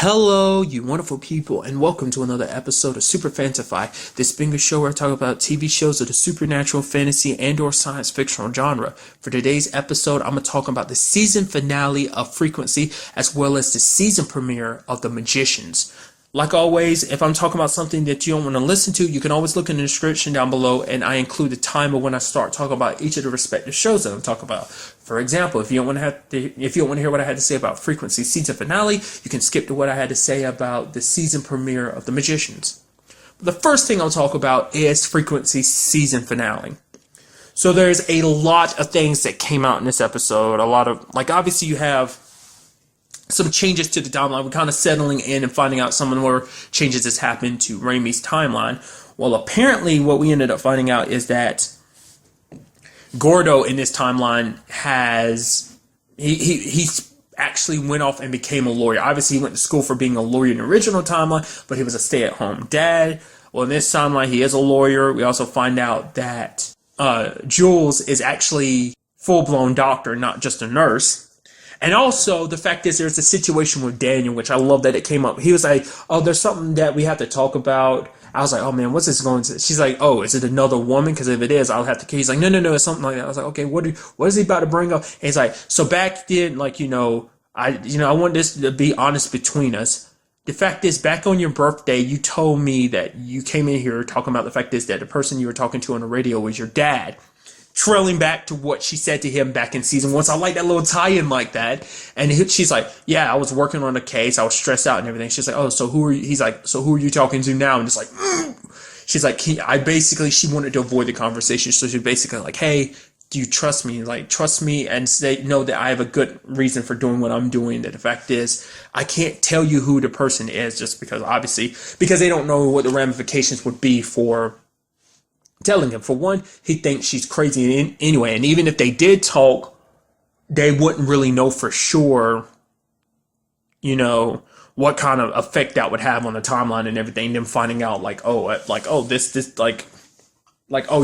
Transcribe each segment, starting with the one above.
Hello, you wonderful people, and welcome to another episode of Super-Fanta-Fi. This being a show where I talk about TV shows of the supernatural, fantasy, and/or science fictional genre. For today's episode, I'm going to talk about the season finale of Frequency, as well as the season premiere of The Magicians. Like always, if I'm talking about something that you don't want to listen to, you can always look in the description down below, and I include the time of when I start talking about each of the respective shows that I'm talking about. For example, if you don't want to hear what I had to say about Frequency season finale, you can skip to what I had to say about the season premiere of The Magicians. But the first thing I'll talk about is Frequency season finale. So there's a lot of things that came out in this episode. A lot of, obviously you have some changes to the timeline. We're kind of settling in and finding out some more changes that's happened to Raimi's timeline. Well, apparently what we ended up finding out is that Gordo in this timeline he actually went off and became a lawyer. Obviously, he went to school for being a lawyer in the original timeline, but he was a stay-at-home dad. Well, in this timeline, he is a lawyer. We also find out that Jules is actually full-blown doctor, not just a nurse. And also, the fact is, there's a situation with Daniel, which I love that it came up. He was like, oh, there's something that we have to talk about. I was like, oh, man, what's this going to? She's like, oh, is it another woman? Because if it is, I'll have to. He's like, no, it's something like that. I was like, okay, what is he about to bring up? And he's like, so back then, I want this to be honest between us. The fact is, back on your birthday, you told me that you came in here talking about the fact is that the person you were talking to on the radio was your dad. Trailing back to what she said to him back in season 1. So I like that little tie-in like that. And she's like, yeah, I was working on a case. I was stressed out and everything. She's like, oh, so who are you? He's like, so who are you talking to now? And it's like, she's like, she wanted to avoid the conversation. So she's basically like, hey, do you trust me? Like, trust me and know that I have a good reason for doing what I'm doing. That the fact is, I can't tell you who the person is just because they don't know what the ramifications would be for telling him. For one, he thinks she's crazy anyway, and even if they did talk, they wouldn't really know for sure, what kind of effect that would have on the timeline and everything. Them finding out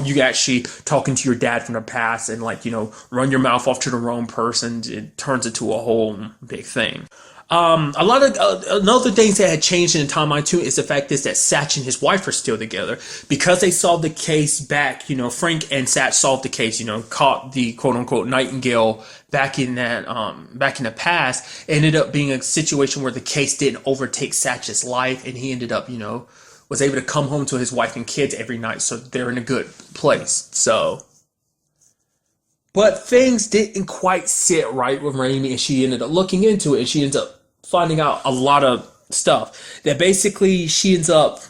you actually talking to your dad from the past and run your mouth off to the wrong person. It turns into a whole big thing. A lot of another things that had changed in the timeline too is the fact is that Satch and his wife are still together because they solved the case back. Frank and Satch solved the case. Caught the quote unquote Nightingale back in the past. It ended up being a situation where the case didn't overtake Satch's life, and he ended up was able to come home to his wife and kids every night. So they're in a good place. But things didn't quite sit right with Raimi, and she ended up looking into it, and she ends up finding out a lot of stuff. That basically she ends up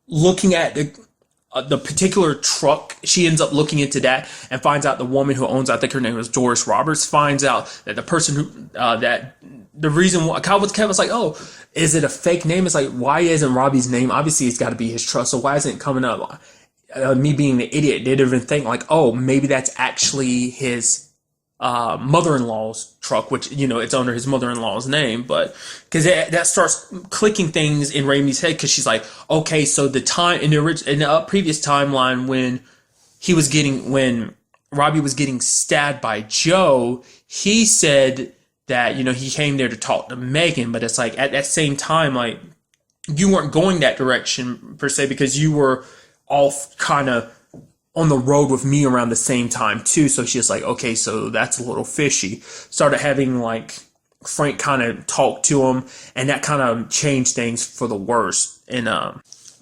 looking at the particular truck. She ends up looking into that and finds out the woman who owns, I think her name was Doris Roberts, finds out that the person who, that the reason why, Kyle was like, oh, is it a fake name? It's like, why isn't Robbie's name? Obviously, it's got to be his truck, so why isn't it coming up? Me being the idiot didn't even think oh, maybe that's actually his mother-in-law's truck, which it's under his mother-in-law's name. But because that starts clicking things in Raimi's head, because she's like, okay, so the time in the previous timeline when Robbie was getting stabbed by Joe, he said that he came there to talk to Megan, but it's like at that same time you weren't going that direction per se because you were off kind of on the road with me around the same time too. So she's like, okay, so that's a little fishy. Started having Frank kind of talk to him, and that kind of changed things for the worse. And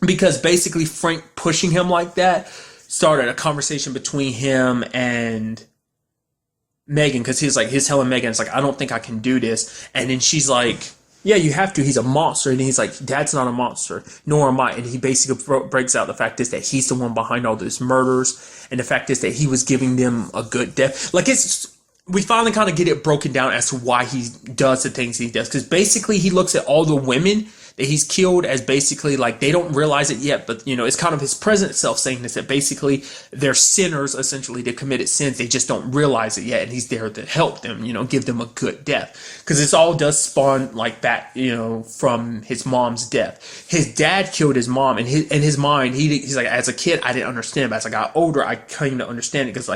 because basically Frank pushing him like that started a conversation between him and Megan, because he's telling Megan, it's like, I don't think I can do this. And then she's like, yeah, you have to. He's a monster. And he's like, Dad's not a monster, nor am I. And he basically breaks out the fact is that he's the one behind all these murders. And the fact is that he was giving them a good death. We finally kind of get it broken down as to why he does the things he does. Because basically he looks at all the women that he's killed as basically they don't realize it yet, but it's kind of his present self saying this, that basically they're sinners, essentially. They committed sins, they just don't realize it yet, and he's there to help them, give them a good death, because this all does spawn back from his mom's death. His dad killed his mom, and in his mind he's like, as a kid I didn't understand, but as I got older I came to understand it, because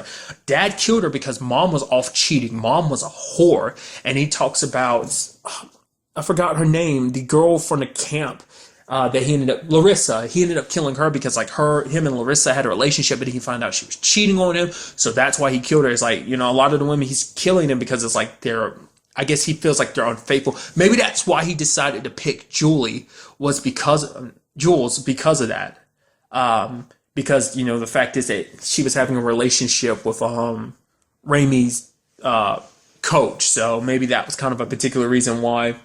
dad killed her because mom was off cheating, mom was a whore. And he talks about I forgot her name, the girl from the camp. That he ended up Larissa. He ended up killing her because like him and Larissa had a relationship, but he found out she was cheating on him, so that's why he killed her. It's like, a lot of the women he's killing them because it's like they're. I guess he feels like they're unfaithful. Maybe that's why he decided to pick Jules because of that. Because the fact is that she was having a relationship with Raimi's coach, so maybe that was kind of a particular reason why.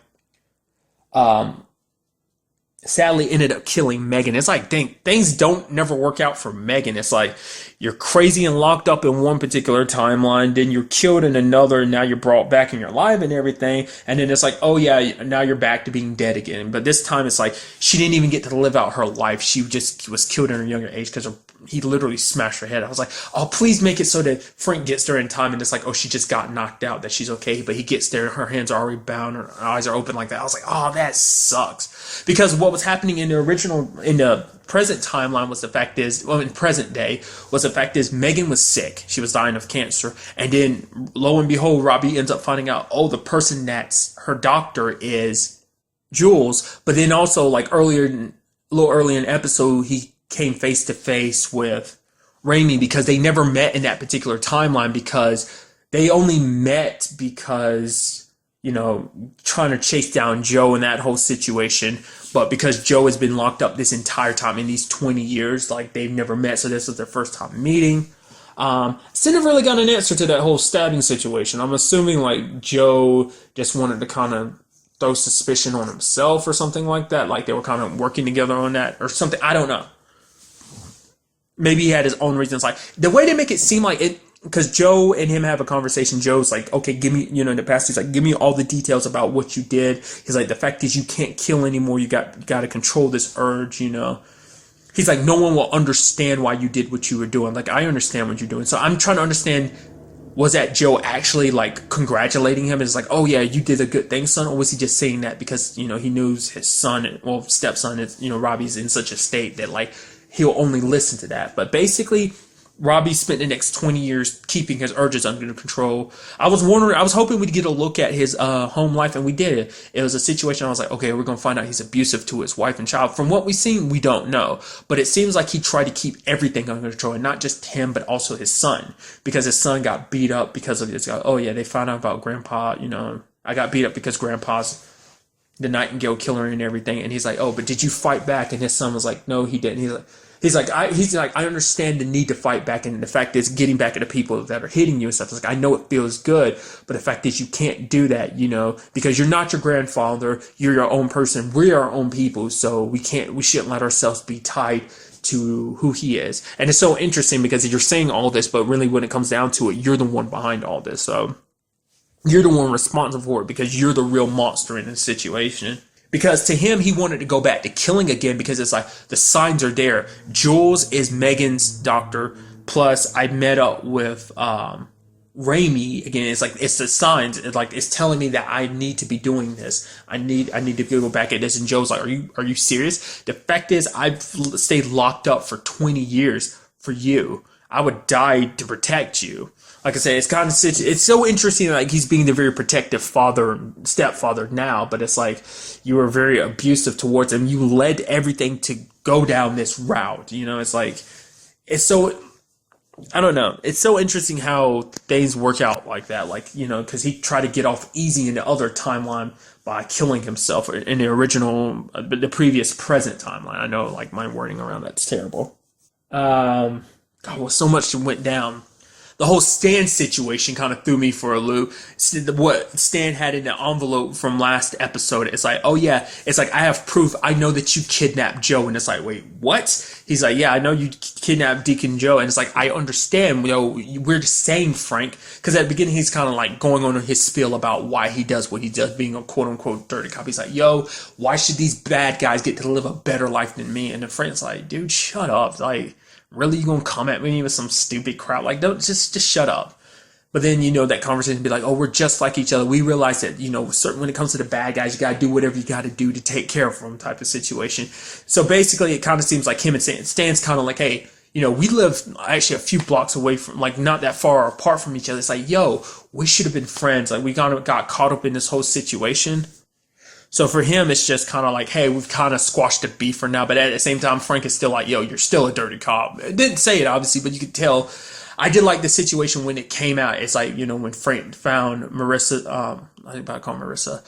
Sadly ended up killing Megan. It's like, dang, things don't never work out for Megan. It's like you're crazy and locked up in one particular timeline, then you're killed in another, and now you're brought back and you're alive and everything, and then it's like, oh yeah, now you're back to being dead again. But this time it's like she didn't even get to live out her life. She just was killed in her younger age because he literally smashed her head. I was like, oh, please make it so that Frank gets there in time, and it's like, oh, she just got knocked out, that she's okay, but he gets there, her hands are already bound, her eyes are open like that. I was like, oh, that sucks. Because what was happening in the present timeline was the fact is, well, in present day, was the fact is Megan was sick. She was dying of cancer. And then, lo and behold, Robbie ends up finding out, oh, the person that's her doctor is Jules. But then also, like a little earlier in the episode, he came face to face with Raimi because they never met in that particular timeline, because they only met because, trying to chase down Joe in that whole situation. But because Joe has been locked up this entire time in these 20 years, like they've never met. So this was their first time meeting. Still never really got an answer to that whole stabbing situation. I'm assuming like Joe just wanted to kind of throw suspicion on himself or something like that. Like they were kind of working together on that or something. I don't know. Maybe he had his own reasons. Like the way they make it seem like it, because Joe and him have a conversation. Joe's like, okay, give me, in the past, he's like, give me all the details about what you did. He's like, the fact is you can't kill anymore. You got to control this urge, He's like, no one will understand why you did what you were doing. Like, I understand what you're doing. So I'm trying to understand, was that Joe actually like congratulating him? It's like, oh yeah, you did a good thing, son. Or was he just saying that because, he knows his son, well, stepson is, Robbie's in such a state that like, he'll only listen to that. But basically, Robbie spent the next 20 years keeping his urges under control. I was hoping we'd get a look at his home life, and we did. It was a situation I was like, okay, we're going to find out he's abusive to his wife and child. From what we've seen, we don't know. But it seems like he tried to keep everything under control, and not just him, but also his son. Because his son got beat up because of this. Oh, yeah, they found out about Grandpa, I got beat up because Grandpa's the Nightingale killer and everything. And he's like, oh, but did you fight back? And his son was like, no, he didn't. He's like, I understand the need to fight back, and the fact is getting back at the people that are hitting you and stuff. It's like, I know it feels good, but the fact is you can't do that, because you're not your grandfather, you're your own person, we're our own people, so we shouldn't let ourselves be tied to who he is. And it's so interesting because you're saying all this, but really when it comes down to it, you're the one behind all this, so you're the one responsible for it because you're the real monster in this situation. Because to him, he wanted to go back to killing again because it's like the signs are there. Jules is Megan's doctor. Plus, I met up with Raimi again. It's like it's the signs. It's like it's telling me that I need to be doing this. I need to go back at this. And Joe's like, are you serious? The fact is, I've stayed locked up for 20 years for you. I would die to protect you. Like I said, it's so interesting. Like he's being the very protective stepfather now, but it's like you were very abusive towards him. You led everything to go down this route. It's like it's so. I don't know. It's so interesting how things work out like that. Like because he tried to get off easy in the other timeline by killing himself in the previous present timeline. I know, like my wording around that's terrible. God, well, so much went down. The whole Stan situation kind of threw me for a loop. What Stan had in the envelope from last episode, it's like, oh yeah, it's like, I have proof. I know that you kidnapped Joe. And it's like, wait, what? He's like, yeah, I know you kidnapped Deacon Joe. And it's like, I understand, we're the same, Frank. Because at the beginning, he's kind of like going on his spiel about why he does what he does, being a quote unquote dirty cop. He's like, yo, why should these bad guys get to live a better life than me? And then Frank's like, dude, shut up. Like, really, you gonna come at me with some stupid crap? Like, don't just shut up. But then that conversation be like, oh, we're just like each other. We realize that certain when it comes to the bad guys, you gotta do whatever you gotta do to take care of them, type of situation. So basically, it kind of seems like him and Stan's kind of like, hey, we live actually a few blocks away from, like, not that far apart from each other. It's like, yo, we should have been friends. Like, we got caught up in this whole situation. So for him, it's just kind of like, hey, we've kind of squashed the beef for now. But at the same time, Frank is still like, yo, you're still a dirty cop. It didn't say it, obviously, but you could tell. I did like the situation when it came out. It's like, when Frank found Marissa, I think I call Marissa,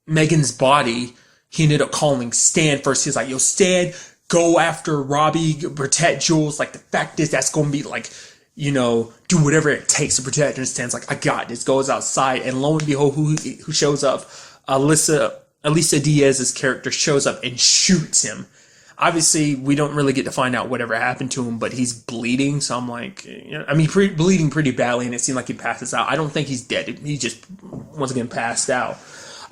Megan's body, he ended up calling Stan first. He was like, yo, Stan, go after Robbie, protect Jules. Like, the fact is, that's going to be like, do whatever it takes to protect her. And Stan's like, I got this. Goes outside, and lo and behold, who shows up? Elisa Diaz's character shows up and shoots him. Obviously, we don't really get to find out whatever happened to him, but he's bleeding. So I'm like, bleeding pretty badly, and it seemed like he passes out. I don't think he's dead. He just, once again, passed out.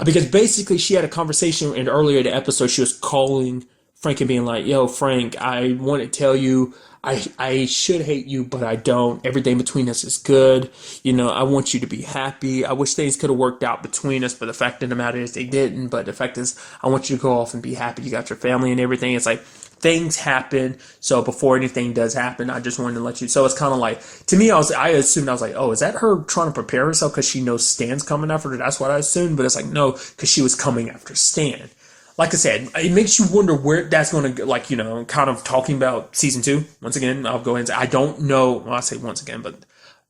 Because basically, she had a conversation, and earlier in the episode, she was calling Frank and being like, yo, Frank, I want to tell you, I should hate you, but I don't. Everything between us is good. I want you to be happy. I wish things could have worked out between us, but the fact of the matter is they didn't. But the fact is, I want you to go off and be happy. You got your family and everything. It's like, things happen. So before anything does happen, I just wanted to let you. So it's kind of like, to me, I assumed, I was like, oh, is that her trying to prepare herself because she knows Stan's coming after her? That's what I assumed. But it's like, no, because she was coming after Stan. Like I said, it makes you wonder where that's going to go, like, kind of talking about season 2. Once again, I'll go ahead and say, I don't know. Well, I say once again, but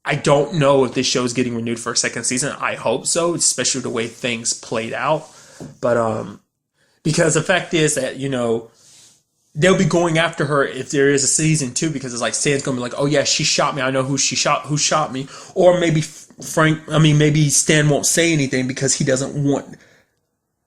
I don't know if this show is getting renewed for a second season. I hope so, especially the way things played out. But, because the fact is that, they'll be going after her if there is a season 2, because it's like, Stan's going to be like, oh yeah, she shot me. I know who shot me. Or maybe maybe Stan won't say anything because he doesn't want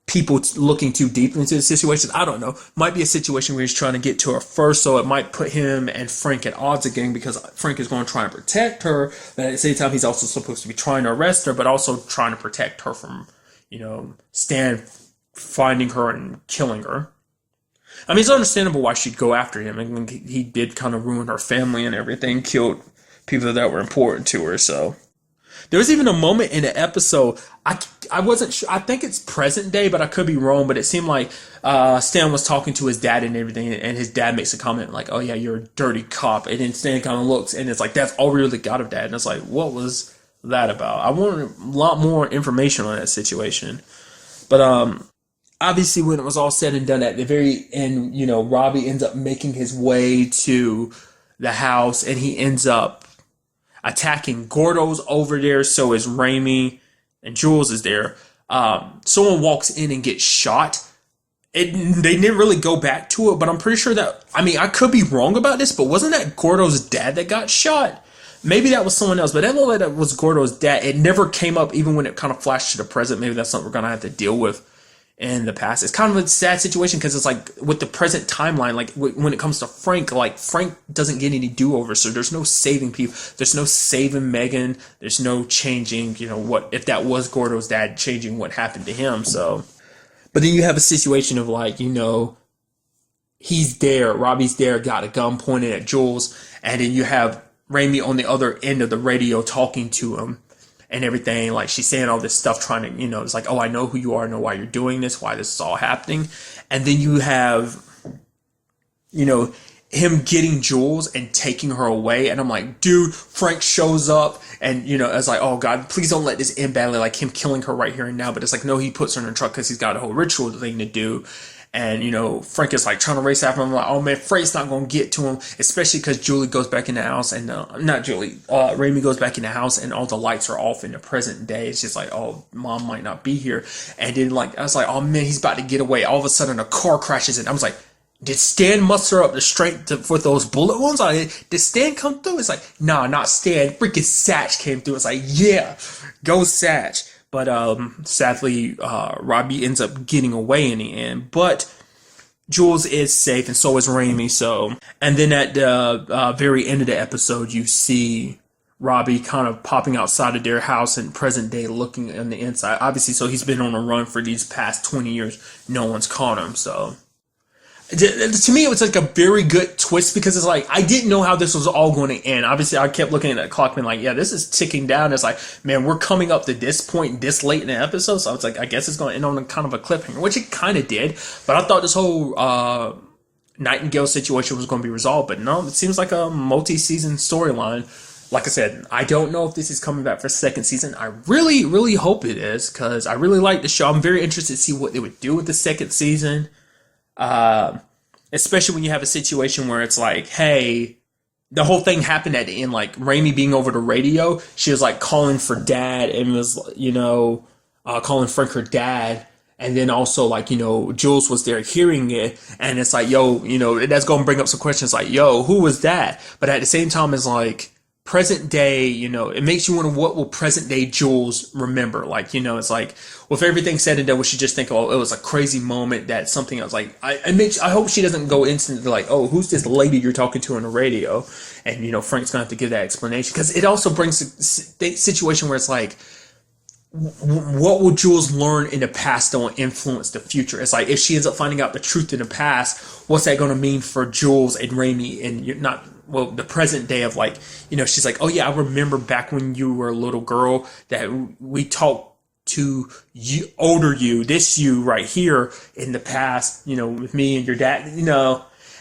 people looking too deep into the situation. I don't know. Might be a situation where he's trying to get to her first, so it might put him and Frank at odds again, because Frank is going to try and protect her, but at the same time, he's also supposed to be trying to arrest her, but also trying to protect her from, Stan finding her and killing her. It's understandable why she'd go after him. He did kind of ruin her family and everything, killed people that were important to her, so. There was even a moment in the episode, I wasn't sure, I think it's present day, but I could be wrong, but it seemed like Stan was talking to his dad and everything, and his dad makes a comment like, oh yeah, you're a dirty cop, and then Stan kind of looks, and it's like, that's all we really got of Dad, and it's like, what was that about? I wanted a lot more information on that situation, but obviously when it was all said and done, at the very end, Robbie ends up making his way to the house, and he ends up attacking. Gordo's over there, so is Raimi, and Jules is there. Someone walks in and gets shot. They didn't really go back to it, but I'm pretty sure that, I could be wrong about this, but wasn't that Gordo's dad that got shot? Maybe that was someone else, but that looked like that was Gordo's dad. It never came up, even when it kind of flashed to the present. Maybe that's something we're going to have to deal with in the past. It's kind of a sad situation, because it's like, with the present timeline, like when it comes to Frank, like Frank doesn't get any do-overs, so there's no saving people, there's no saving Megan, there's no changing, what if that was Gordo's dad, changing what happened to him. So, but then you have a situation of like, he's there, Robbie's there, got a gun pointed at Jules, and then you have Raimi on the other end of the radio talking to him and everything. Like, she's saying all this stuff, trying to, it's like, oh, I know who you are, I know why you're doing this, why this is all happening. And then you have, him getting Jules and taking her away. And I'm like, dude, Frank shows up, and, it's like, oh God, please don't let this end badly, like him killing her right here and now. But it's like, no, he puts her in the truck because he's got a whole ritual thing to do. And, Frank is like trying to race after him. I'm like, oh man, Frank's not going to get to him, especially because Julie goes back in the house, and Raimi goes back in the house, and all the lights are off in the present day. It's just like, oh, mom might not be here. And then I was like, oh man, he's about to get away. All of a sudden a car crashes, and I was like, did Stan muster up the strength for those bullet wounds? Did Stan come through? It's like, nah, not Stan. Freaking Satch came through. It's like, yeah, go Satch. But sadly, Robbie ends up getting away in the end. But Jules is safe, and so is Raimi. So, and then at the very end of the episode, you see Robbie kind of popping outside of their house in present day, looking on the inside. Obviously, so he's been on a run for these past 20 years. No one's caught him. So, to me, it was like a very good twist, because it's like, I didn't know how this was all going to end. Obviously, I kept looking at the clock and like, yeah, this is ticking down. It's like, man, we're coming up to this point this late in the episode. So it's like, I guess it's going to end on a kind of a cliffhanger, which it kind of did. But I thought this whole Nightingale situation was going to be resolved. But no, it seems like a multi-season storyline. like I said, I don't know if this is coming back for second season. I really, really hope it is, because I really like the show. I'm very interested to see what they would do with the second season. Especially when you have a situation where it's like, hey, the whole thing happened at the end, like Raimi being over the radio. She was like calling for dad and was, calling Frank her dad. And then also, like, Jules was there hearing it. And it's like, yo, that's going to bring up some questions like, yo, who was that? But at the same time, it's like, present day, it makes you wonder, what will present day Jules remember? Like, it's like, with everything said and done, we should just think, oh, it was a crazy moment, that something else. Like, I hope she doesn't go instantly like, oh, who's this lady you're talking to on the radio? And, Frank's going to have to give that explanation. Because it also brings a situation where it's like, what will Jules learn in the past that will influence the future? It's like, if she ends up finding out the truth in the past, what's that going to mean for Jules and Raimi and the present day of, like, she's like, oh yeah, I remember back when you were a little girl that we talked to you, this you right here in the past, with me and your dad,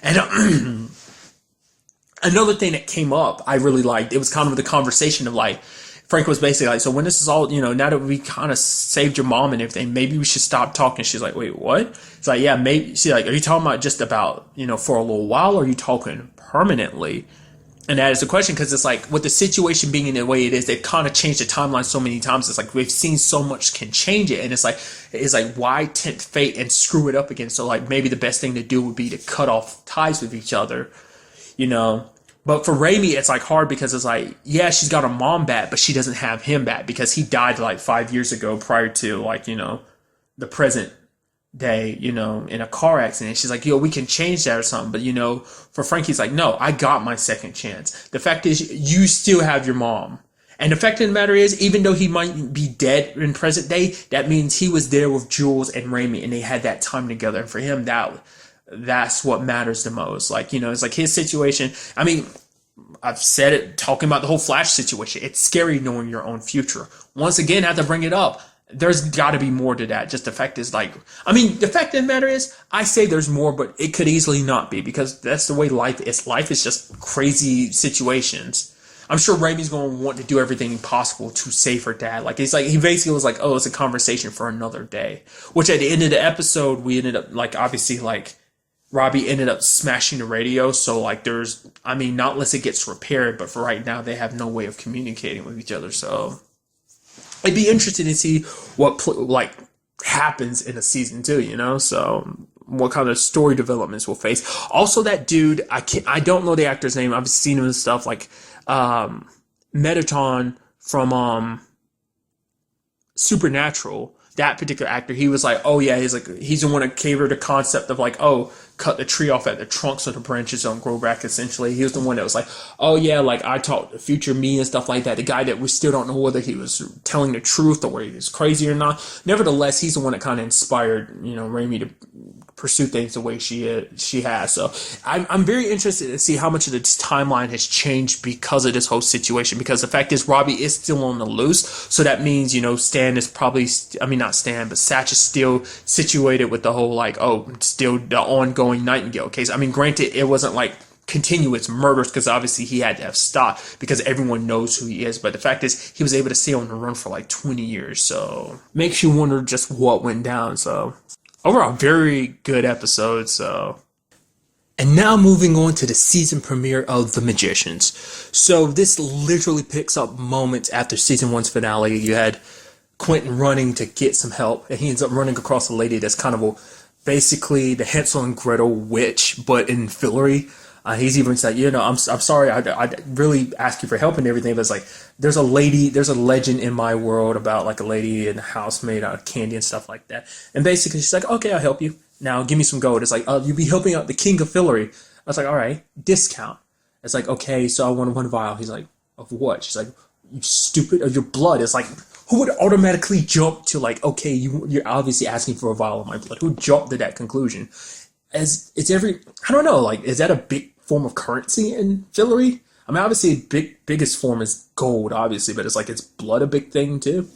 and another thing that came up I really liked, it was kind of the conversation of like, Frank was basically like, so when this is all, now that we kind of saved your mom and everything, maybe we should stop talking. She's like, wait, what? It's like, yeah, maybe. She's like, are you talking about just about, for a little while, or are you talking permanently? And that is the question, because it's like, with the situation being in the way it is, they've kind of changed the timeline so many times. It's like, we've seen so much can change it. And it's like, why tempt fate and screw it up again? So like, maybe the best thing to do would be to cut off ties with each other, But for Raimi, it's like hard, because it's like, yeah, she's got her mom back, but she doesn't have him back, because he died like 5 years ago prior to, like, the present day, in a car accident. She's like, yo, we can change that or something. But, for Frank, he's like, no, I got my second chance. The fact is, you still have your mom. And the fact of the matter is, even though he might be dead in present day, that means he was there with Jules and Raimi, and they had that time together. And for him, that's what matters the most. Like, it's like his situation. I mean, I've said it, talking about the whole Flash situation. It's scary knowing your own future. Once again, I have to bring it up. There's got to be more to that. Just the fact is, like, I mean, the fact of the matter is, I say there's more, but it could easily not be, because that's the way life is. Life is just crazy situations. I'm sure Raimi's going to want to do everything possible to save her dad. Like, it's like, he basically was like, oh, it's a conversation for another day. Which at the end of the episode, we ended up, like, obviously, like, Robbie ended up smashing the radio. So, like, not unless it gets repaired, but for right now, they have no way of communicating with each other. So, I'd be interested to see what, happens in a season 2, So, what kind of story developments we'll face. Also, that dude, I don't know the actor's name. I've seen him in stuff like, Metatron from, Supernatural. That particular actor, he was like, oh yeah, he's the one that catered the concept of like, oh, cut the tree off at the trunk so the branches don't grow back, essentially. He was the one that was like, oh yeah, like I talked to future me and stuff like that. The guy that we still don't know whether he was telling the truth or whether he was crazy or not. Nevertheless, he's the one that kind of inspired, Raimi to pursue things the way she has. So I'm very interested to see how much of this timeline has changed because of this whole situation. Because the fact is, Robbie is still on the loose. So that means, Stan is probably, not Stan, but Satch is still situated with the whole like, oh, still the ongoing Nightingale case. I mean, granted, it wasn't like continuous murders, because obviously he had to have stopped because everyone knows who he is. But the fact is, he was able to stay on the run for like 20 years. So makes you wonder just what went down. So overall, very good episode. So, and now moving on to the season premiere of The Magicians. So this literally picks up moments after season 1's finale. You had Quentin running to get some help, and he ends up running across a lady that's kind of basically the Hansel and Gretel witch, but in Fillory. He's even said, I'm sorry, I really ask you for help and everything, but it's like, there's a legend in my world about like a lady in a house made out of candy and stuff like that. And basically she's like, okay, I'll help you. Now give me some gold. It's like, you'll be helping out the king of Fillory. I was like, all right, discount. It's like, okay, so I want 1 vial. He's like, of what? She's like, you stupid, of your blood. It's like, who would automatically jump to like, okay, you're obviously asking for a vial of my blood. Who jumped to that conclusion? As it's I don't know, like, is that a big form of currency in Fillory? I mean, obviously, biggest form is gold, obviously, but it's like, is blood a big thing too?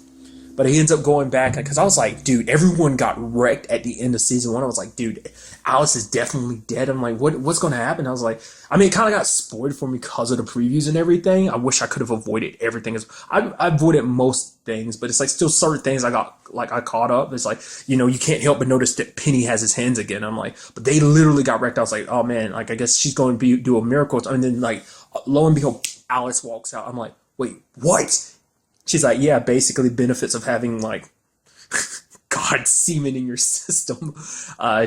But he ends up going back because I was like, dude, everyone got wrecked at the end of season 1. I was like, dude, Alice is definitely dead. I'm like, what's going to happen? I was like, I mean, it kind of got spoiled for me because of the previews and everything. I wish I could have avoided everything. I avoided most things, but it's like still certain things I caught up. It's like, you can't help but notice that Penny has his hands again. I'm like, but they literally got wrecked. I was like, oh man, like I guess she's going to do a miracle. And then like, lo and behold, Alice walks out. I'm like, wait, what? She's like, yeah, basically benefits of having like God semen in your system.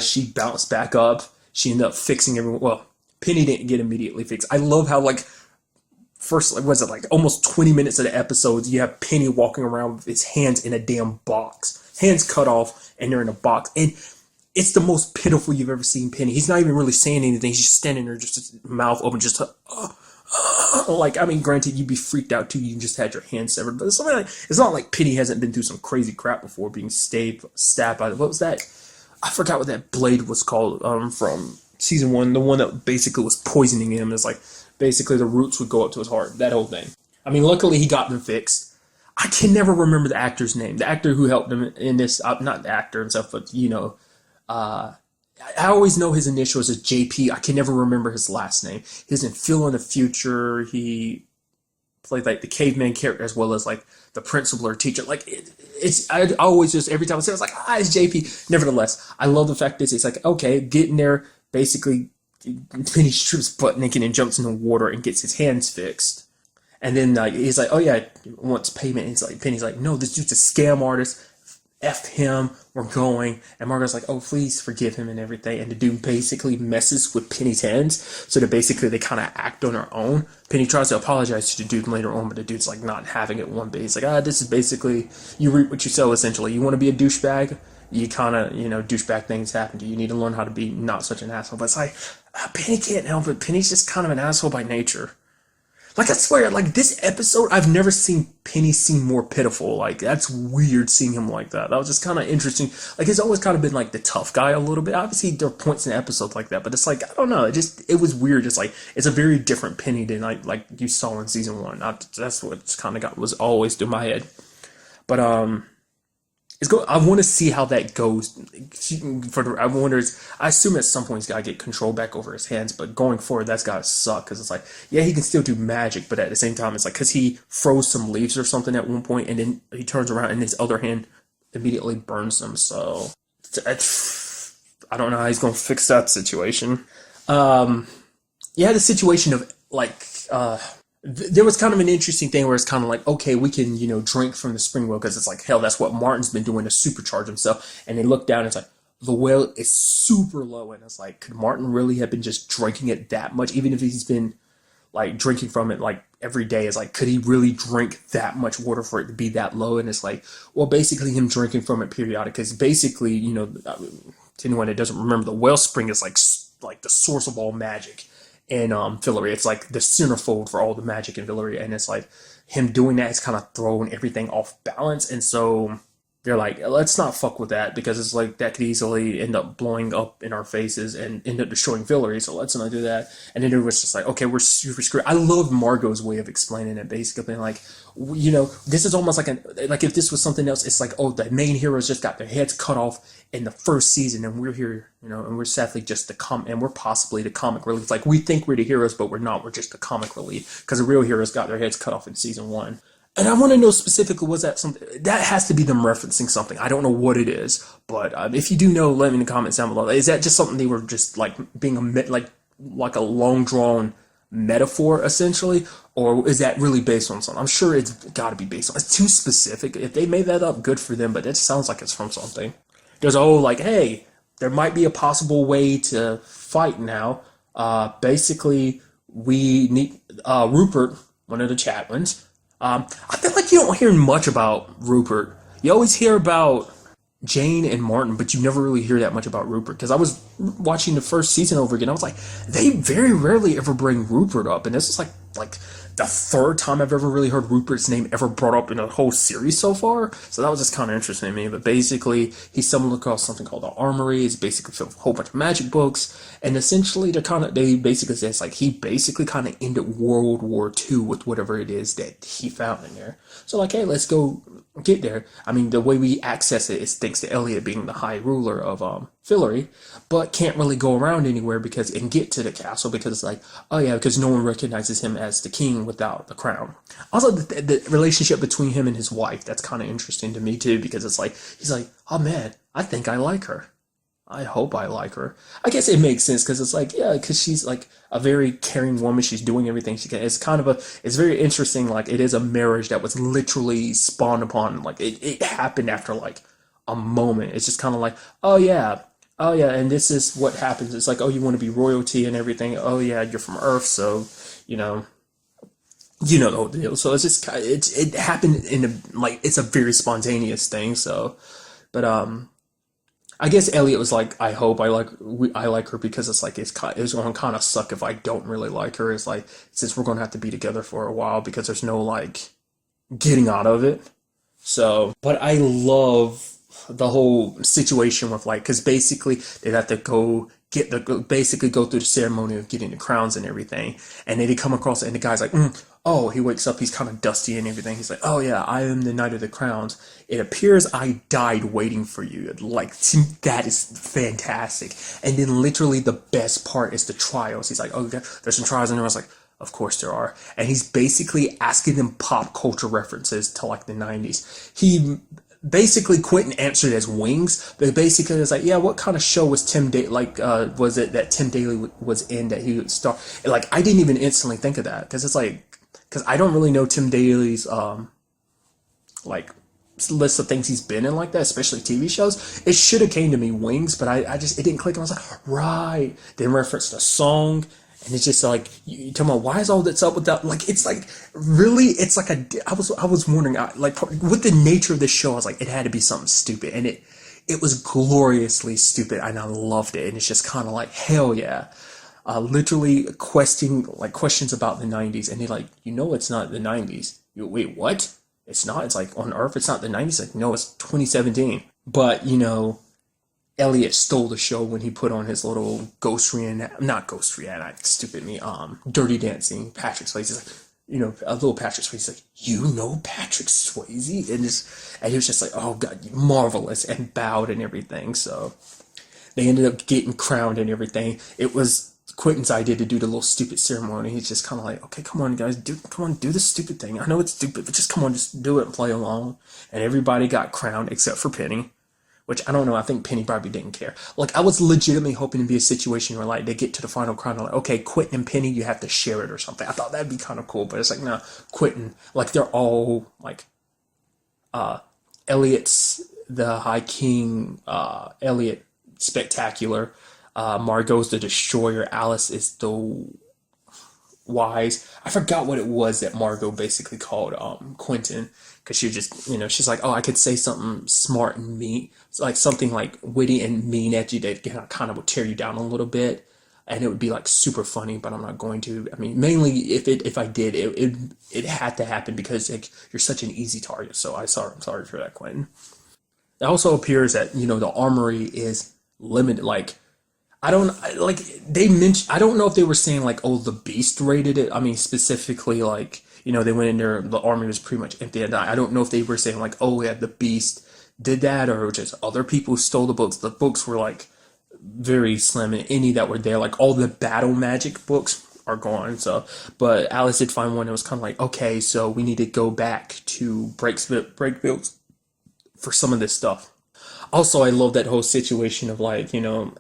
She bounced back up. She ended up fixing everyone. Well, Penny didn't get immediately fixed. I love how like first, was it like almost 20 minutes of the episodes, you have Penny walking around with his hands in a damn box. Hands cut off and they're in a box. And it's the most pitiful you've ever seen Penny. He's not even really saying anything. He's just standing there, just his mouth open, just like, I mean, granted, you'd be freaked out too. You just had your hand severed, but it's not like Penny hasn't been through some crazy crap before, being stabbed by what was that? I forgot what that blade was called from season 1. The one that basically was poisoning him. It's like basically the roots would go up to his heart. That whole thing. I mean, luckily he got them fixed. I can never remember the actor's name. The actor who helped him in this, not the actor himself, but I always know his initials as JP. I can never remember his last name. He's in Phil in the Future. He played like the caveman character as well as like the principal or teacher. Like I always just, every time I say it, I was like, it's JP. Nevertheless, I love the fact that it's like, okay, getting there, basically Penny strips butt naked and jumps in the water and gets his hands fixed. And then he's like, oh yeah, wants payment. And Penny's like, no, this dude's a scam artist. F him, we're going. And Margot's like, oh, please forgive him and everything. And the dude basically messes with Penny's hands. So that basically they kind of act on their own. Penny tries to apologize to the dude later on, but the dude's like not having it one bit. He's like, this is basically, you reap what you sow essentially. You want to be a douchebag? You kind of, douchebag things happen to you. You need to learn how to be not such an asshole. But it's like, Penny can't help it. Penny's just kind of an asshole by nature. Like, I swear, like, this episode, I've never seen Penny seem more pitiful. Like, that's weird seeing him like that. That was just kind of interesting. Like, he's always kind of been, like, the tough guy a little bit. Obviously, there are points in the episode like that, but it's like, I don't know. It was weird. Just, like, it's a very different Penny than, like you saw in season 1. That's what kind of was always through my head. But, I want to see how that goes. I assume at some point he's got to get control back over his hands, but going forward, that's got to suck, because it's like, yeah, he can still do magic, but at the same time, it's like, because he froze some leaves or something at one point, and then he turns around and his other hand immediately burns them, so I don't know how he's going to fix that situation. The situation of, like, there was kind of an interesting thing where it's kind of like, okay, we can, drink from the spring well, because it's like, hell, that's what Martin's been doing to supercharge himself. And they look down and it's like, the well is super low. And it's like, could Martin really have been just drinking it that much? Even if he's been like drinking from it like every day, it's like, could he really drink that much water for it to be that low? And it's like, well, basically him drinking from it periodic, because basically, to anyone that doesn't remember, the wellspring is like the source of all magic. In Fillory, it's like the centerfold for all the magic in Fillory, and it's like him doing that is kind of throwing everything off balance, and so they're like, let's not fuck with that, because it's like that could easily end up blowing up in our faces and end up destroying Fillory, so let's not do that. And then it was just like, okay, we're super screwed. I love Margot's way of explaining it, basically, like, this is almost like if this was something else, it's like, oh, the main heroes just got their heads cut off in the first season, and we're here, and we're sadly just and we're possibly the comic relief. Like, we think we're the heroes, but we're not. We're just the comic relief, because the real heroes got their heads cut off in season 1. And I want to know specifically, was that something that has to be them referencing something? I don't know what it is, but if you do know, let me in the comments down below. Is that just something they were just like being like a long drawn metaphor essentially, or is that really based on something? I'm sure it's got to be based on. It's too specific. If they made that up, good for them. But it sounds like it's from something. There's like, hey, there might be a possible way to fight now. Basically, we need Rupert, one of the Chatwins. I feel like you don't hear much about Rupert. You always hear about Jane and Martin, but you never really hear that much about Rupert. Because I was watching the first season over again, I was like, they very rarely ever bring Rupert up, and this is like the third time I've ever really heard Rupert's name ever brought up in a whole series so far. So that was just kind of interesting to me. But basically, he stumbled across something called the Armory. It's basically filled with a whole bunch of magic books. And essentially, they basically say it's like he basically kind of ended World War II with whatever it is that he found in there. So like, hey, let's go get there. I mean, the way we access it is thanks to Elliot being the High Ruler of Fillory, but can't really go around anywhere and get to the castle because it's like, oh yeah, because no one recognizes him as the king without the crown. Also, the relationship between him and his wife, that's kind of interesting to me too, because it's like, he's like, oh man, I think I like her. I hope I like her. I guess it makes sense because it's like, yeah, because she's like a very caring woman. She's doing everything she can. It's very interesting. Like, it is a marriage that was literally spawned upon. Like, it happened after like a moment. It's just kind of like, oh yeah, and this is what happens. It's like, oh, you want to be royalty and everything. Oh yeah, you're from Earth, so you know the whole deal. So it's just it happened it's a very spontaneous thing. So, but I guess Elliot was like, I hope I like her because it's like it's going to kind of suck if I don't really like her. It's like, since we're going to have to be together for a while because there's no like getting out of it. So, but I love the whole situation with like, because basically they have to basically go through the ceremony of getting the crowns and everything, and then they come across it, and the guy's like, oh, he wakes up, he's kind of dusty and everything. He's like, oh yeah, I am the Knight of the Crowns. It appears I died waiting for you. Like, that is fantastic. And then literally the best part is the trials. He's like, oh, there's some trials, and I was like, of course there are. And he's basically asking them pop culture references to like the 90s. He basically Quentin answered as Wings, but basically it's like, yeah, what kind of show was Tim Daly, was it that Tim Daly was in that he would star? Like, I didn't even instantly think of that because it's like, because I don't really know Tim Daly's like list of things he's been in like that, especially TV shows. It should have came to me Wings, but I just, it didn't click. And I was like, right. Then referenced the song, and it's just like, you talking about why is all that's up with that? Like, it's like really, it's like I was wondering, like, with the nature of this show, I was like, it had to be something stupid, and it was gloriously stupid, and I loved it. And it's just kind of like, hell yeah. Literally questions about the 90s, and they're like, it's not the 90s. Wait, what? It's not. It's like, on Earth, it's not the 90s. Like, no, it's 2017. But Elliot stole the show when he put on his little not Ghost Reenact, stupid me, Dirty Dancing Patrick Swayze. He's like, a little Patrick Swayze. He's like, Patrick Swayze? And he was just like, oh god, marvelous, and bowed and everything. So they ended up getting crowned and everything. It was Quentin's idea to do the little stupid ceremony. He's just kind of like, okay, come on, guys, do the stupid thing. I know it's stupid, but just come on, just do it and play along. And everybody got crowned except for Penny, which I don't know. I think Penny probably didn't care. Like, I was legitimately hoping to be a situation where like they get to the final crown, and like, okay, Quentin and Penny, you have to share it or something. I thought that'd be kind of cool, but it's like, no, Quentin, like, they're all like, Elliot's the High King, Elliot Spectacular. Margot's the Destroyer. Alice is the Wise. I forgot what it was that Margot basically called Quentin, because she just, she's like, oh, I could say something smart and mean, like something like witty and mean edgy that kind of would tear you down a little bit, and it would be like super funny, but I'm not going to. I mean, mainly if I did, it had to happen because like, you're such an easy target. So I'm sorry for that, Quentin. It also appears that the armory is limited. Like, I don't know if they were saying like, oh, the Beast raided it. I mean, specifically, like, they went in there, the army was pretty much empty. And I don't know if they were saying like, oh yeah, the Beast did that, or just other people stole the books. The books were like very slim, and any that were there, like all the battle magic books are gone. So, but Alice did find one that was kind of like, okay, so we need to go back to Breakfields for some of this stuff. Also, I love that whole situation of like,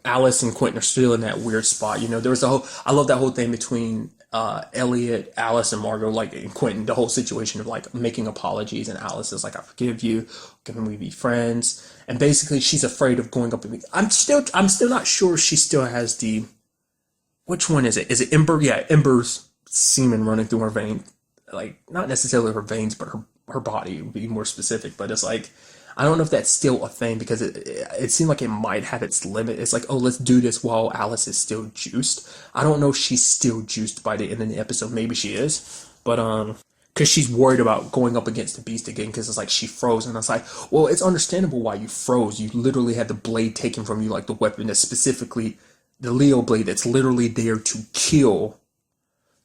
Alice and Quentin are still in that weird spot. There was I love that whole thing between Elliot, Alice, and Margot, like, and Quentin, the whole situation of like making apologies, and Alice is like, I forgive you, can we be friends? And basically she's afraid of going up and I'm still not sure she still has which one is it? Is it Ember? Yeah, Ember's semen running through her veins. Like, not necessarily her veins, but her body would be more specific, but it's like, I don't know if that's still a thing, because it seemed like it might have its limit. It's like, oh, let's do this while Alice is still juiced. I don't know if she's still juiced by the end of the episode. Maybe she is. But because she's worried about going up against the beast again, because it's like she froze, and I was like, well, it's understandable why you froze. You literally had the blade taken from you, like the weapon that's specifically the Leo blade that's literally there to kill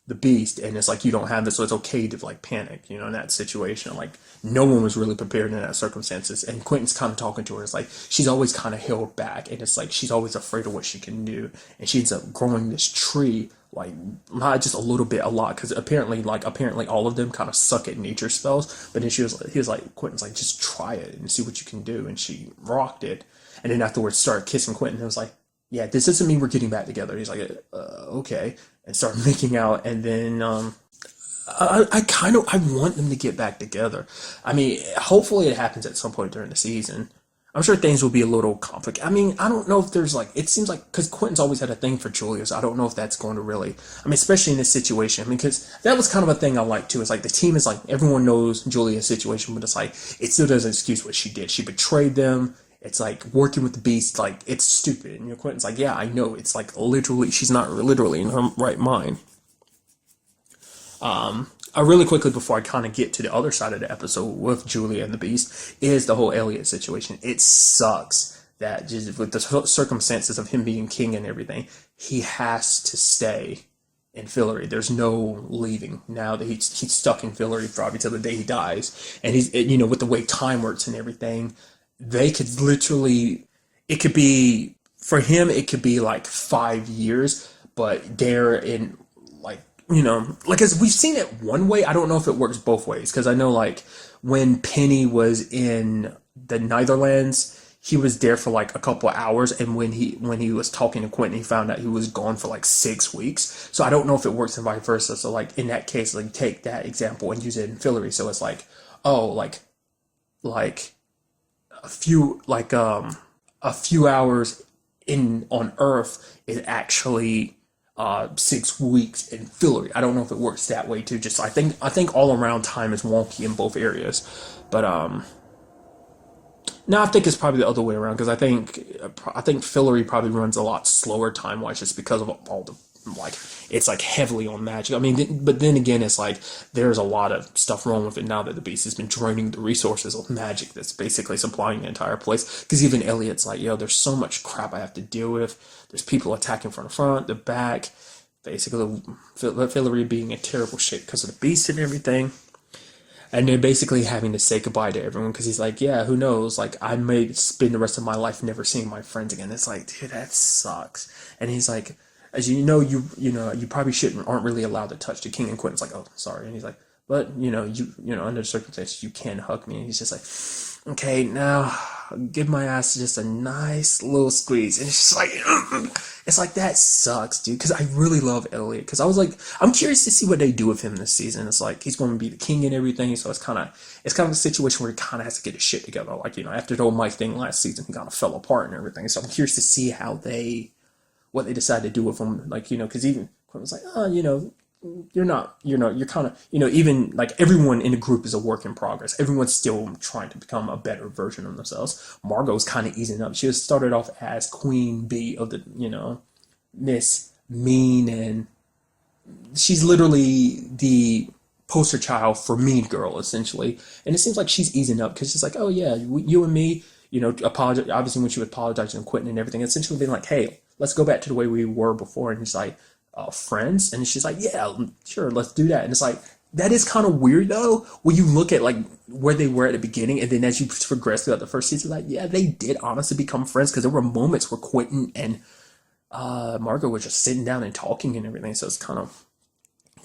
the beast, and it's like you don't have it, so it's okay to like panic, in that situation. Like no one was really prepared in that circumstances, and Quentin's kind of talking to her. It's like she's always kind of held back, and it's like she's always afraid of what she can do, and she ends up growing this tree, like not just a little bit, a lot, because apparently all of them kind of suck at nature spells. But then he was like, Quentin's like, just try it and see what you can do, and she rocked it, and then afterwards started kissing Quentin. And it was like, yeah, this doesn't mean we're getting back together. He's like, okay, and start making out, and then I want them to get back together. I mean, hopefully it happens at some point during the season. I'm sure things will be a little complicated. I mean, I don't know if there's like, it seems like, because Quentin's always had a thing for Julia, so I don't know if that's going to really, I mean, especially in this situation. I mean, because that was kind of a thing I like too. It's like the team is like, everyone knows Julia's situation, but it's like, it still doesn't excuse what she did. She betrayed them. It's like working with the beast, like it's stupid. And Quentin's like, yeah, I know. It's like literally, she's not literally in her right mind. Really quickly before I kind of get to the other side of the episode with Julia and the Beast is the whole Elliot situation. It sucks that just with the circumstances of him being king and everything, he has to stay in Fillory. There's no leaving now that he's stuck in Fillory probably till the day he dies. And he's, with the way time works and everything, they could literally, it could be, for him, it could be like 5 years, but they're in like, like, as we've seen it one way, I don't know if it works both ways. Because I know, like, when Penny was in the Netherlands, he was there for like a couple of hours, and when he was talking to Quentin, he found out he was gone for like 6 weeks. So I don't know if it works and vice versa. So like in that case, like take that example and use it in Fillory. So it's like, oh, like a few hours in on Earth is actually 6 weeks in Fillory. I don't know if it works that way too. Just I think all around time is wonky in both areas, but no, I think it's probably the other way around, because I think Fillory probably runs a lot slower time wise, just because of all the, like, it's like heavily on magic. I mean, but then again, it's like there's a lot of stuff wrong with it now that the beast has been draining the resources of magic that's basically supplying the entire place. Because even Elliot's like, yo, there's so much crap I have to deal with. There's people attacking from the front, the back. Basically, Fillory being in terrible shape because of the beast and everything. And they're basically having to say goodbye to everyone, because he's like, yeah, who knows? Like, I may spend the rest of my life never seeing my friends again. It's like, dude, that sucks. And he's like, as you know, you probably aren't really allowed to touch the king. And Quentin's like, oh, sorry. And he's like, but under the circumstances, you can hug me. And he's just like, okay, now give my ass just a nice little squeeze. And it's just like, it's like, that sucks, dude. Because I really love Elliot. Because I was like, I'm curious to see what they do with him this season. It's like, he's going to be the king and everything. So it's kind of a situation where he kind of has to get his shit together. Like, after the whole Mike thing last season, he kind of fell apart and everything. So I'm curious to see what they decide to do with him. Like, because even Quentin was like, oh, you're kind of, even like everyone in the group is a work in progress. Everyone's still trying to become a better version of themselves. Margot's kind of easing up. She was started off as Queen Bee of the, Miss Mean, and she's literally the poster child for Mean Girl, essentially. And it seems like she's easing up, because she's like, oh yeah, you and me, apologize. Obviously, when she was apologizing to Quentin and everything, essentially being like, hey, let's go back to the way we were before. And he's like, friends? And she's like, yeah, sure, let's do that. And it's like, that is kind of weird though, when you look at like where they were at the beginning, and then as you progress throughout the first season, like, yeah, they did honestly become friends, because there were moments where Quentin and Margot were just sitting down and talking and everything. So it's kind of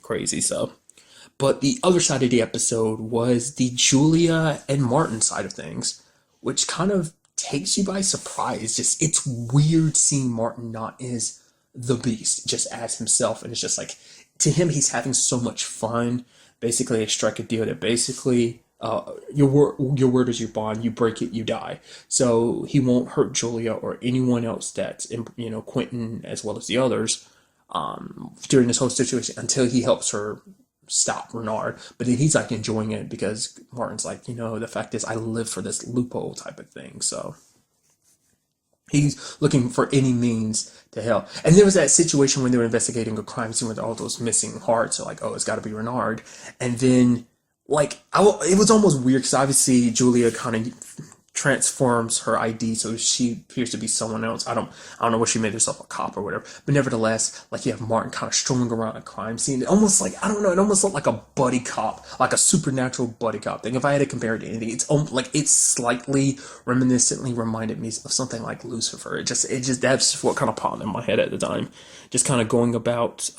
crazy. So, but the other side of the episode was the Julia and Martin side of things, which kind of takes you by surprise. Just, it's weird seeing Martin not as the beast, just as himself. And it's just like, to him, he's having so much fun. Basically, they strike a deal that basically, your word is your bond. You break it, you die. So he won't hurt Julia or anyone else that's in, Quentin as well as the others, during this whole situation, until he helps her stop Renard. But then he's like enjoying it, because Martin's like, the fact is, I live for this loophole type of thing. So He's looking for any means to help. And there was that situation when they were investigating a crime scene with all those missing hearts. So like, oh, it's got to be Renard. And then like, it was almost weird because obviously Julia kind of transforms her ID so she appears to be someone else. I don't know what she made herself a cop or whatever. But nevertheless, like you have Martin kind of strolling around a crime scene. It almost like, I don't know, it almost looked like a buddy cop, like a supernatural buddy cop thing. If I had to compare it to anything, it's like it slightly reminiscently reminded me of something like Lucifer. It just that's what kind of popped in my head at the time. Just kind of going about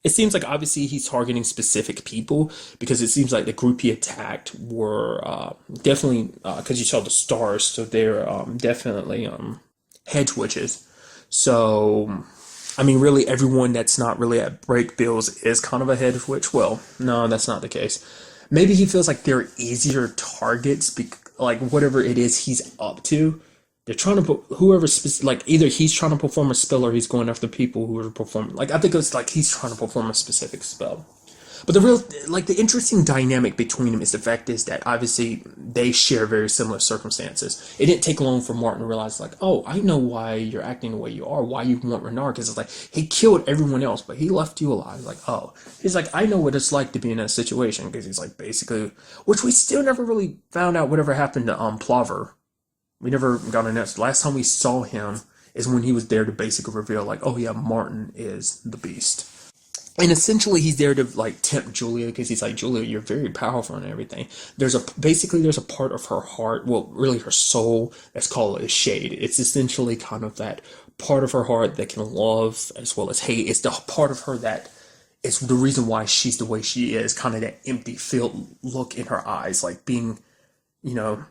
it seems like obviously he's targeting specific people because it seems like the group he attacked were definitely because you saw the stars, so they're definitely hedge witches. So I mean, really, everyone that's not really at break bills is kind of a hedge witch. Well, no, that's not the case. Maybe he feels like they're easier targets, like whatever it is he's up to. They're trying to put like either he's trying to perform a spell or he's going after people who are performing. Like I think it's like he's trying to perform a specific spell. But the interesting dynamic between them is the fact is that obviously they share very similar circumstances. It didn't take long for Martin to realize like, oh, I know why you're acting the way you are, why you want Renard, because it's like he killed everyone else, but he left you alive. Like, oh, he's like, I know what it's like to be in that situation because he's like basically, which we still never really found out whatever happened to Plover. We never got an answer. Last time we saw him is when he was there to basically reveal, like, oh yeah, Martin is the beast. And essentially he's there to like tempt Julia because he's like, Julia, you're very powerful and everything. There's a part of her heart, well, really her soul, that's called a shade. It's essentially kind of that part of her heart that can love as well as hate. It's the part of her that is the reason why she's the way she is, kind of that empty, filled look in her eyes, like being, you know,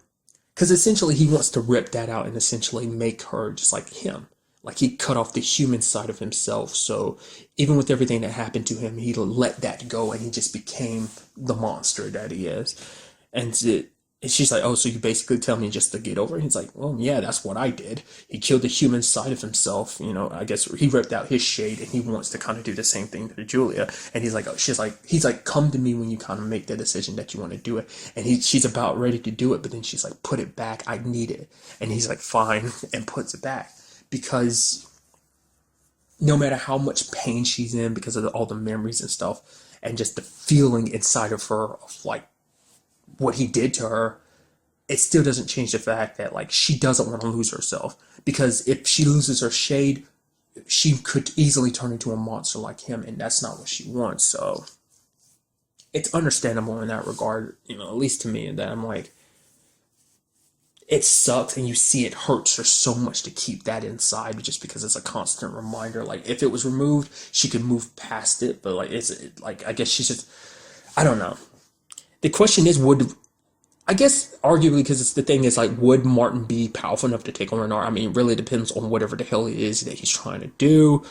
because essentially he wants to rip that out and essentially make her just like him. Like he cut off the human side of himself. So even with everything that happened to him, he let that go and he just became the monster that he is. And she's like, oh, so you basically tell me just to get over it? He's like, well, yeah, that's what I did. He killed the human side of himself. You know, I guess he ripped out his shade and he wants to kind of do the same thing to Julia. And he's like, he's like, come to me when you kind of make the decision that you want to do it. And she's about ready to do it, but then she's like, put it back. I need it. And he's like, fine, and puts it back. Because no matter how much pain she's in because of all the memories and stuff, and just the feeling inside of her of like what he did to her, it still doesn't change the fact that like she doesn't want to lose herself. Because if she loses her shade, she could easily turn into a monster like him, and that's not what she wants. So it's understandable in that regard, you know, at least to me, and that I'm like, it sucks and you see it hurts her so much to keep that inside just because it's a constant reminder. Like if it was removed, she could move past it, but like it's like I guess she's just, I don't know. The question is, I guess arguably, because it's the thing is like, would Martin be powerful enough to take on Renard? I mean, it really depends on whatever the hell it is that he's trying to do.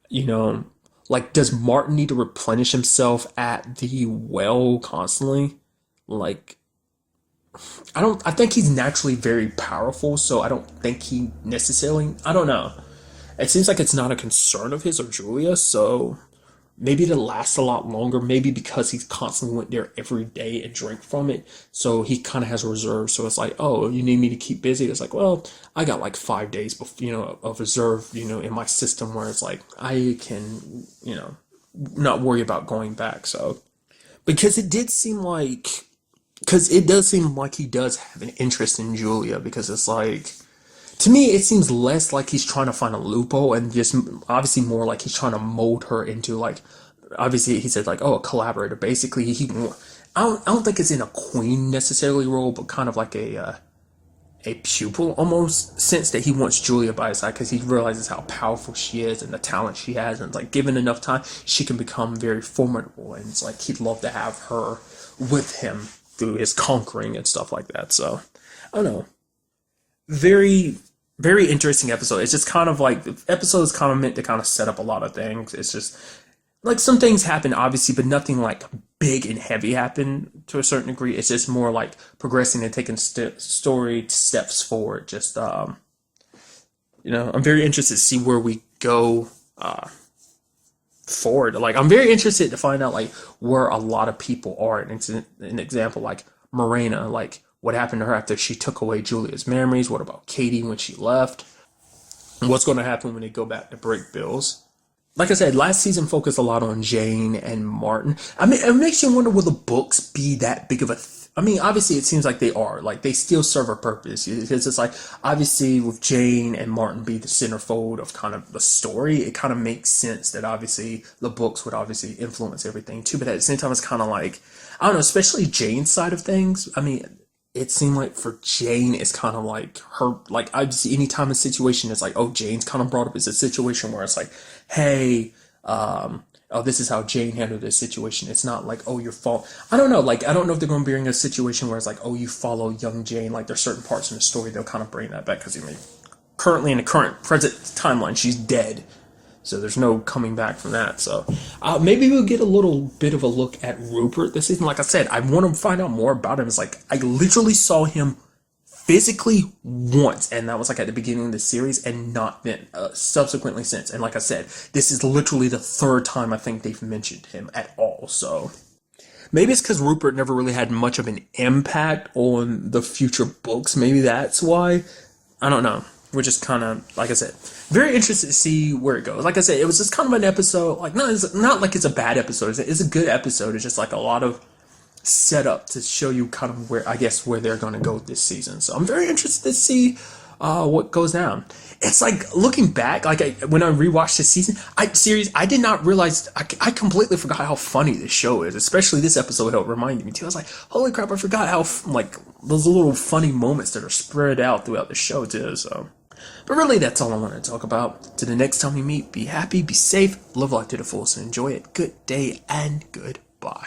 You know, like does Martin need to replenish himself at the well constantly? Like I think he's naturally very powerful, so I don't think he necessarily, I don't know. It seems like it's not a concern of his or Julia, so maybe it'll last a lot longer, maybe because he constantly went there every day and drank from it, so he kind of has a reserve, so it's like, oh, you need me to keep busy? It's like, well, I got like 5 days, before, you know, of reserve, you know, in my system where it's like, I can, you know, not worry about going back, so. Because it did seem like, because it does seem like he does have an interest in Julia, because it's like, to me, it seems less like he's trying to find a loophole and just obviously more like he's trying to mold her into like, obviously he said like, oh, a collaborator. Basically, I don't think it's in a queen necessarily role, but kind of like a pupil almost sense that he wants Julia by his side because he realizes how powerful she is and the talent she has, and like given enough time, she can become very formidable, and it's like he'd love to have her with him through his conquering and stuff like that. So I don't know. Very, very interesting episode. It's just kind of like the episode is kind of meant to kind of set up a lot of things. It's just like some things happen obviously, but nothing like big and heavy happen to a certain degree. It's just more like progressing and taking story steps forward. Just you know, I'm very interested to see where we go forward. Like I'm very interested to find out like where a lot of people are. And it's an example like Morena, like What happened to her after she took away Julia's memories? What about Katie when she left? What's going to happen when they go back to break bills? Like I said, last season focused a lot on Jane and Martin. I mean, it makes you wonder, will the books be that big of a I mean, obviously it seems like they are. Like, they still serve a purpose. Because it's like, obviously with Jane and Martin be the centerfold of kind of the story, it kind of makes sense that obviously the books would obviously influence everything too. But at the same time, it's kind of like, I don't know, especially Jane's side of things. I mean, it seemed like for Jane, it's kind of like her, like, I just, anytime a situation is like, oh, Jane's kind of brought up, it's a situation where it's like, hey, oh, this is how Jane handled this situation. It's not like, oh, your fault. I don't know. Like, I don't know if they're going to bring a situation where it's like, oh, you follow young Jane. Like, there's certain parts in the story they'll kind of bring that back because, I mean, currently in the present timeline, she's dead. So there's no coming back from that. So maybe we'll get a little bit of a look at Rupert this season. Like I said, I want to find out more about him. It's like, I literally saw him physically once, and that was like at the beginning of the series, and not then subsequently since. And like I said, this is literally the third time I think they've mentioned him at all. So maybe it's because Rupert never really had much of an impact on the future books. Maybe that's why. I don't know. We're just kind of, like I said, very interested to see where it goes. Like I said, it was just kind of an episode, like, no, it's not like it's a bad episode. It's a good episode. It's just like a lot of set up to show you kind of where, I guess, where they're going to go this season. So I'm very interested to see what goes down. It's like, looking back, like when I rewatched this series, I did not realize, I completely forgot how funny this show is, especially this episode helped remind me too. I was like, holy crap, I forgot how, like, those little funny moments that are spread out throughout the show too. So, but really, that's all I want to talk about. Till the next time we meet, be happy, be safe, live life to the fullest, and enjoy it. Good day and goodbye.